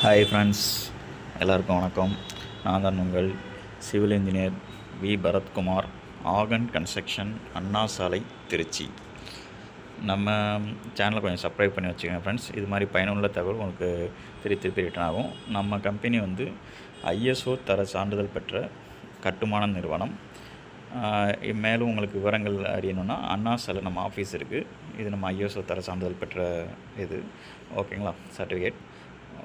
Hi friends, எல்லாருக்கும் வணக்கம். நான் தான் உங்கள் civil engineer V Bharathkumar, Aagan construction, Anna Salai, Trichy. நம்ம சேனலை கொஞ்சம் சப்ஸ்கிரைப் பண்ணி வச்சுக்கோங்க ஃப்ரெண்ட்ஸ். இது மாதிரி பயனுள்ள தகவல் உங்களுக்கு திருப்பி ரிட்டர்ன் ஆகும். நம்ம கம்பெனி வந்து ஐஎஸ்ஓ தர சான்றிதழ் பெற்ற கட்டுமான நிறுவனம். மேலும் உங்களுக்கு விவரங்கள் அறியணுன்னா அண்ணா சாலை நம்ம ஆஃபீஸ் இருக்குது. இது நம்ம ஐஎஸ்ஓ தர சான்றிதழ் பெற்ற இது ஓகேங்களா, சர்டிஃபிகேட்.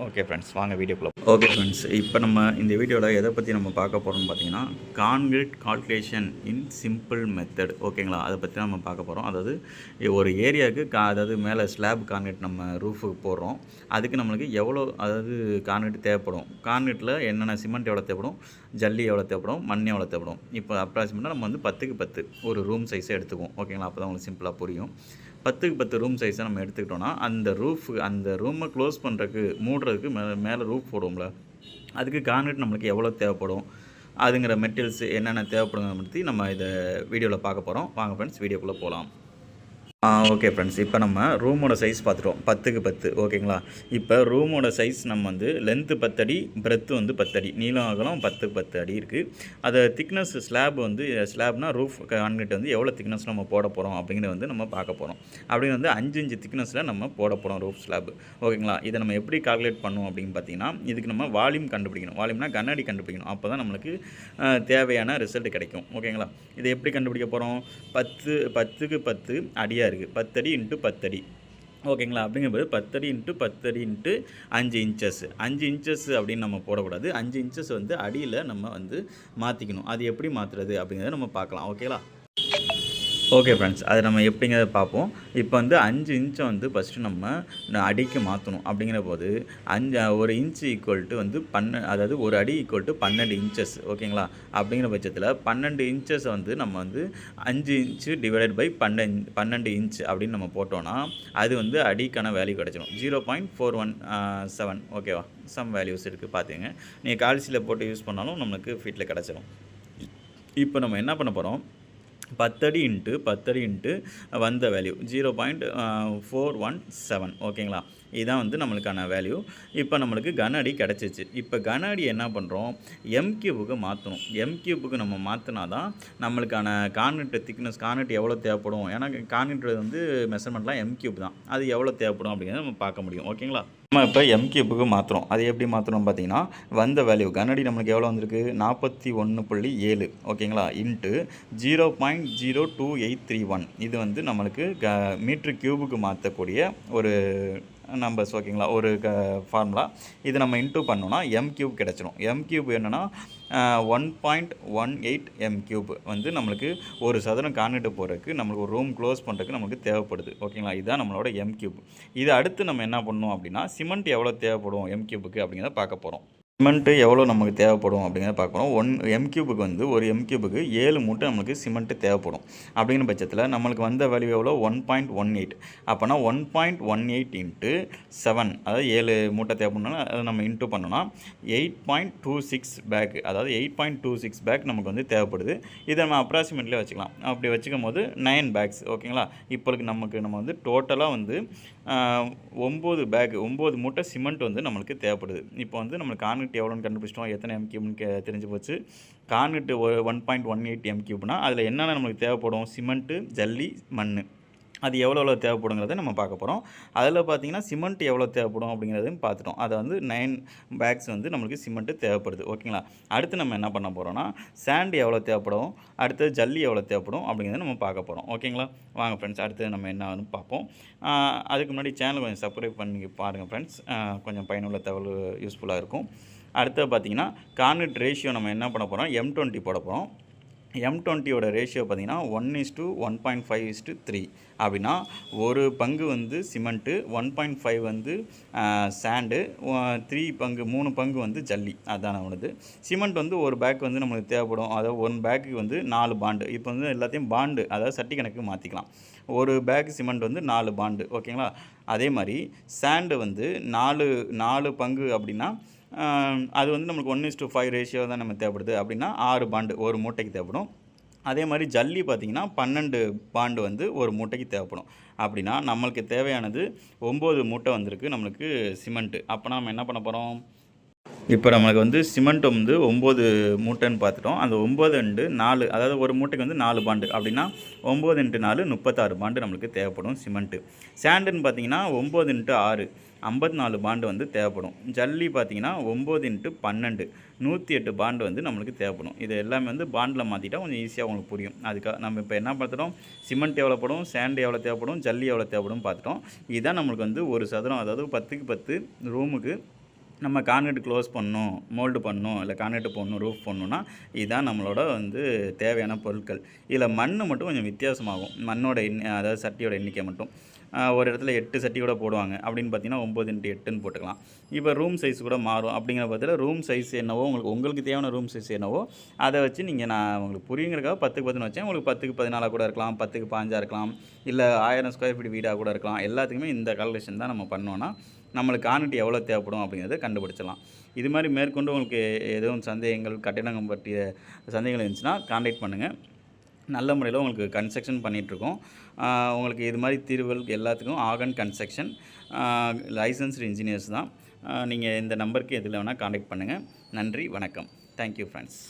ஓகே ஃப்ரெண்ட்ஸ், வாங்க வீடியோக்குள்ளே. ஓகே ஃப்ரெண்ட்ஸ், இப்போ நம்ம இந்த வீடியோவில் எதை பற்றி நம்ம பார்க்க போகிறோம்னு பார்த்தீங்கன்னா, கான்கிரீட் கால்குலேஷன் இன் சிம்பிள் மெத்தட். ஓகேங்களா, அதை பற்றி நம்ம பார்க்க போகிறோம். அதாவது ஒரு ஏரியாவுக்கு அதாவது மேலே ஸ்லாப் கான்கிரீட் நம்ம ரூஃபுக்கு போடுறோம். அதுக்கு நம்மளுக்கு எவ்வளோ அதாவது கான்கிரீட் தேவைப்படும், கான்கிரீட்டில் என்னென்ன சிமெண்ட் எவ்வளோ தேவைப்படும், ஜல்லி எவ்வளோ தேவைப்படும், மண் எவ்வளோ தேவைப்படும். இப்போ அப்ராக்சிமேட்டாக நம்ம வந்து 10க்கு 10 ஒரு ரூம் சைஸை எடுத்துக்குவோம். ஓகேங்களா, அப்போ தான் உங்களுக்கு சிம்பிளாக புரியும். 10க்கு 10 ரூம் சைஸை நம்ம எடுத்துக்கிட்டோன்னா அந்த ரூமை க்ளோஸ் பண்ணுறதுக்கு மூடுறதுக்கு மேலே ரூஃப் போடுவோம்ல, அதுக்கு கான்கிரீட் நம்மளுக்கு எவ்வளோ தேவைப்படும், அதுங்கிற மெட்டீரியல்ஸ் என்னென்ன தேவைப்படுங்க பற்றி நம்ம இதை வீடியோவில் பார்க்க போகிறோம். வாங்க ஃப்ரெண்ட்ஸ், வீடியோக்குள்ளே போகலாம். ஓகே ஃப்ரெண்ட்ஸ், இப்போ நம்ம ரூமோட சைஸ் பார்த்துட்டோம், 10க்கு 10. ஓகேங்களா, இப்போ ரூமோட சைஸ் நம்ம வந்து லென்த்து 10 அடி, பிரெத்து வந்து 10 அடி, நீளம் அகலம் 10க்கு 10 அடி இருக்குது. அதை திக்னஸ் ஸ்லாப்னா ரூஃப் கான்கிரீட் வந்து எவ்வளோ திக்னஸ் நம்ம போட போகிறோம் அப்படிங்கிறத வந்து நம்ம பார்க்க போகிறோம். அப்படின்னு வந்து 5 இன்ச்சு திக்னஸில் நம்ம போட போகிறோம் ரூஃப் ஸ்லாப். ஓகேங்களா, இதை நம்ம எப்படி கால்குலேட் பண்ணுவோம் அப்படின்னு பார்த்தீங்கன்னா, இதுக்கு நம்ம வால்யூம் கண்டுபிடிக்கணும். வால்யூம்னா கண்ணாடி கண்டுபிடிக்கணும். அப்போ தான் நம்மளுக்கு தேவையான ரிசல்ட் கிடைக்கும். ஓகேங்களா, இதை எப்படி கண்டுபிடிக்க போகிறோம்? 10க்கு 10 அடியாக இருக்குது, 10 அடி இன்ட்டு 10 அடி. ஓகேங்களா, அப்படிங்கும்போது 10 அடி இன்ட்டு 10 அடி இன்ட்டு 5 இன்ச்சஸ். 5 இன்ச்சஸ் அப்படின்னு நம்ம போடக்கூடாது. 5 இன்ச்சஸ் வந்து அடியில் நம்ம வந்து மாற்றிக்கணும். அது எப்படி மாற்றுறது அப்படிங்கிறத நம்ம பார்க்கலாம். ஓகேங்களா. ஓகே ஃப்ரெண்ட்ஸ், அதை நம்ம எப்படிங்கிறத பார்ப்போம். இப்போ வந்து 5 இன்ச்சை வந்து ஃபஸ்ட்டு நம்ம அடிக்கு மாற்றணும். அப்படிங்கிற போது 1 இன்ச்சு ஈக்குவல் டு வந்து அதாவது ஒரு அடி ஈக்குவல் டு 12 இன்ச்சஸ். ஓகேங்களா, அப்படிங்கிற பட்சத்தில் 12 இன்ச்சஸை வந்து நம்ம வந்து 5 இன்ச்சு டிவைடட் பை 12 இன்ச் அப்படின்னு நம்ம போட்டோன்னா அது வந்து அடிக்கான வேல்யூ கிடச்சிடும். 0.417. ஓகேவா, சம் வேல்யூஸ் இருக்குது பார்த்துங்க. நீங்கள் கால்சியில் போட்டு யூஸ் பண்ணாலும் நம்மளுக்கு ஃபீட்டில் கிடச்சிடும். இப்போ நம்ம என்ன பண்ண போகிறோம், 10 அடி இன்ட்டு வந்த வேல்யூ 0.417. ஓகேங்களா, இதுதான் வந்து நம்மளுக்கான வேல்யூ. இப்போ நம்மளுக்கு கன அடி கிடச்சிச்சு. இப்போ கன அடி என்ன பண்ணுறோம், M3க்கு மாற்றணும். M3க்கு நம்ம மாற்றினா தான் நம்மளுக்கான கான்கிரீட் திக்னஸ், கான்கிரீட் எவ்வளோ தேவைப்படும். ஏன்னா கான்கிரீட் வந்து மெஷர்மெண்ட்லாம் M3 தான், அது எவ்வளோ தேவைப்படும் அப்படிங்கிறத நம்ம பார்க்க முடியும். ஓகேங்களா, நம்ம இப்போ M3க்கு மாற்றுறோம். அது எப்படி மாற்றணும் பார்த்தீங்கன்னா, வந்த வேல்யூ கனஅடி நம்மளுக்கு எவ்வளோ வந்திருக்கு, 41.7. ஓகேங்களா, இன்ட்டு 0.02831. இது வந்து நம்மளுக்கு மீட்ரு க்யூபுக்கு மாற்றக்கூடிய ஒரு நம்பர்ஸ். ஓகேங்களா, ஒரு ஃபார்முலா. இது நம்ம இன்ட்டு பண்ணோன்னா M3 கிடச்சிடும். M3 என்னென்னா 1.18 M3 வந்து நம்மளுக்கு ஒரு சதுரம் கான்கிரீட் போகிறதுக்கு, நம்மளுக்கு ஒரு ரூம் க்ளோஸ் பண்ணுறதுக்கு நம்மளுக்கு தேவைப்படுது. ஓகேங்களா, இதுதான் நம்மளோட M3. இது அடுத்து நம்ம என்ன பண்ணணும் அப்படின்னா, சிமெண்ட் எவ்வளோ தேவைப்படும் M3க்கு அப்படிங்கிறத பார்க்க போகிறோம். சிமெண்ட்டு எவ்வளோ நமக்கு தேவைப்படும் அப்படிங்கிறத பார்க்குறோம். M3க்கு வந்து ஒரு M3க்கு 7 மூட்டை நம்மளுக்கு சிமெண்ட்டு தேவைப்படும். அப்படிங்கிற பட்சத்தில் நம்மளுக்கு வந்த வேல்யூ எவ்வளோ, 1.18. அப்போனா 1.18 இன்ட்டு 7, அதாவது 7 மூட்டை தேவைப்படணும்னா அதை நம்ம இன்ட்டு பண்ணோன்னா 8.26 பேக், அதாவது 8.26 பேக் நமக்கு வந்து தேவைப்படுது. இதை நம்ம அப்ராக்சிமேட்லேயே வச்சுக்கலாம். அப்படி வச்சுக்கும் போது 9 பேக்ஸ். ஓகேங்களா, இப்போக்கு நம்ம வந்து டோட்டலாக வந்து 9 மூட்டை சிமெண்ட் வந்து நம்மளுக்கு தேவைப்படுது. இப்போ வந்து நம்மளுக்கு கான்கிரீட் எவ்வளோன்னு கண்டுபிடிச்சிட்டோம், எத்தனை M3ன்னு தெரிஞ்சு போச்சு. கான்கிரீட் 1.18 M3னா அதில் என்னென்ன நம்மளுக்கு தேவைப்படும், சிமெண்ட்டு, ஜல்லி, மண், அது எவ்வளோ தேவைப்படுங்கிறத நம்ம பார்க்க போகிறோம். அதில் பார்த்தீங்கன்னா சிமெண்ட் எவ்வளோ தேவைப்படும் அப்படிங்கிறதையும் பார்த்துட்டோம். அதை வந்து 9 பேக்ஸ் வந்து நம்மளுக்கு சிமெண்ட்டு தேவைப்படுது. ஓகேங்களா, அடுத்து நம்ம என்ன பண்ண போகிறோம்னா, சாண்ட் எவ்வளோ தேவைப்படும், அடுத்து ஜல்லி எவ்வளோ தேவைப்படும் அப்படிங்கிறத நம்ம பார்க்க போகிறோம். ஓகேங்களா, வாங்க ஃப்ரெண்ட்ஸ், அடுத்து நம்ம என்னன்னு பார்ப்போம். அதுக்கு முன்னாடி சேனல் கொஞ்சம் சப்ஸ்கிரைப் பண்ணி பாருங்கள் ஃப்ரெண்ட்ஸ், கொஞ்சம் பயனுள்ள தகவல் யூஸ்ஃபுல்லாக இருக்கும். அடுத்து பார்த்தீங்கன்னா கான்கிரீட் ரேஷியோ நம்ம என்ன பண்ண போகிறோம், M20 போட போகிறோம். M20யோட ரேஷியோ பார்த்திங்கன்னா 1:1.5:3. அப்படின்னா ஒரு பங்கு வந்து சிமெண்ட்டு, 1.5 வந்து சாண்டு, 3 பங்கு வந்து ஜல்லி. அதுதான் நம்மளுது. சிமெண்ட் வந்து ஒரு பேக் வந்து நம்மளுக்கு தேவைப்படும். அதாவது 1 பேக்கு வந்து 4 பாண்டு. இப்போ வந்து எல்லாத்தையும் பாண்டு, அதாவது சட்டி கணக்கு மாற்றிக்கலாம். ஒரு பேக் சிமெண்ட் வந்து 4 பாண்டு. ஓகேங்களா, அதே மாதிரி சாண்டு வந்து 4 பங்கு அப்படின்னா அது வந்து நம்மளுக்கு 1:5 ரேஷியோ தான் நம்ம தேவைப்படுது. அப்படின்னா 6 பாண்டு ஒரு மூட்டைக்கு தேவைப்படும். அதே மாதிரி ஜல்லி பார்த்திங்கன்னா 12 பாண்டு வந்து ஒரு மூட்டைக்கு தேவைப்படும். அப்படின்னா நம்மளுக்கு தேவையானது 9 மூட்டை வந்திருக்கு நம்மளுக்கு சிமெண்ட்டு. அப்போ நம்ம என்ன பண்ண போகிறோம், இப்போ நம்மளுக்கு வந்து சிமெண்ட் வந்து 9 மூட்டைன்னு பார்த்துட்டோம். அந்த 9×4 அதாவது ஒரு மூட்டைக்கு வந்து 4 பாண்டு அப்படின்னா 9×4 36 பாண்டு நம்மளுக்கு தேவைப்படும் சிமெண்ட்டு. சாண்டுன்னு பார்த்தீங்கன்னா 9×6 54 பாண்டு வந்து தேவைப்படும். ஜல்லி பார்த்தீங்கன்னா 9×12 108 பாண்டு வந்து நம்மளுக்கு தேவைப்படும். இது எல்லாமே வந்து பாண்டில் மாற்றிட்டா கொஞ்சம் ஈஸியாக உங்களுக்கு புரியும். அதுக்காக நம்ம இப்போ என்ன பார்த்துட்டோம், சிமெண்ட் எவ்வளோ படும், சாண்டு எவ்வளோ தேவைப்படும், ஜல்லி எவ்வளோ தேவைப்படும் பார்த்துட்டோம். இதுதான் நம்மளுக்கு வந்து ஒரு சதுரம், அதாவது 10க்கு 10 ரூமுக்கு நம்ம கான்கிரீட் க்ளோஸ் பண்ணணும், மோல்டு பண்ணணும், இல்லை கான்கிரீட் போடணும், ரூஃப் போடணுன்னா இதுதான் நம்மளோட வந்து தேவையான பொருட்கள். இதில் மண் மட்டும் கொஞ்சம் வித்தியாசமாகும். மண்ணோட அதாவது சட்டியோட எண்ணிக்கை மட்டும் ஒரு இடத்துல 8 சட்டி கூட போடுவாங்க. அப்படின்னு பார்த்தீங்கன்னா 9×8ன்னு போட்டுக்கலாம். இப்போ ரூம் சைஸ் கூட மாறும். அப்படிங்கிற பட்சத்தில் ரூம் சைஸ் என்னவோ உங்களுக்கு தேவையான ரூம் சைஸ் என்னவோ அதை வச்சு நீங்கள், நான் உங்களுக்கு புரியுங்கிறக்காக 10க்கு 10ன்னு வச்சேன். உங்களுக்கு 10க்கு 14 கூட இருக்கலாம், 10க்கு 15 இருக்கலாம், இல்லை 1000 ஸ்கொயர் ஃபீட் வீடாக கூட இருக்கலாம். எல்லாத்துக்குமே இந்த கால்குலேஷன் தான் நம்ம பண்ணோன்னா நம்மளுக்கு கான்கிரீட் எவ்வளோ தேவைப்படும் அப்படிங்கிறத கண்டுபிடிச்சிடலாம். இது மாதிரி மேற்கொண்டு உங்களுக்கு எதுவும் சந்தேகங்கள், கட்டிடங்கள் பற்றிய சந்தேகங்கள் இருந்துச்சுன்னா கான்டாக்ட் பண்ணுங்கள். நல்ல முறையில் உங்களுக்கு கன்ஸ்ட்ரக்ஷன் பண்ணிகிட்ருக்கோம். உங்களுக்கு இது மாதிரி தீர்வுகள் எல்லாத்துக்கும் ஆகன் கன்ஸ்ட்ரக்ஷன் லைசன்ஸ்டு இன்ஜினியர்ஸ் தான். நீங்கள் இந்த நம்பருக்கு எதில் வேணால் கான்டாக்ட் பண்ணுங்கள். நன்றி, வணக்கம். Thank you friends.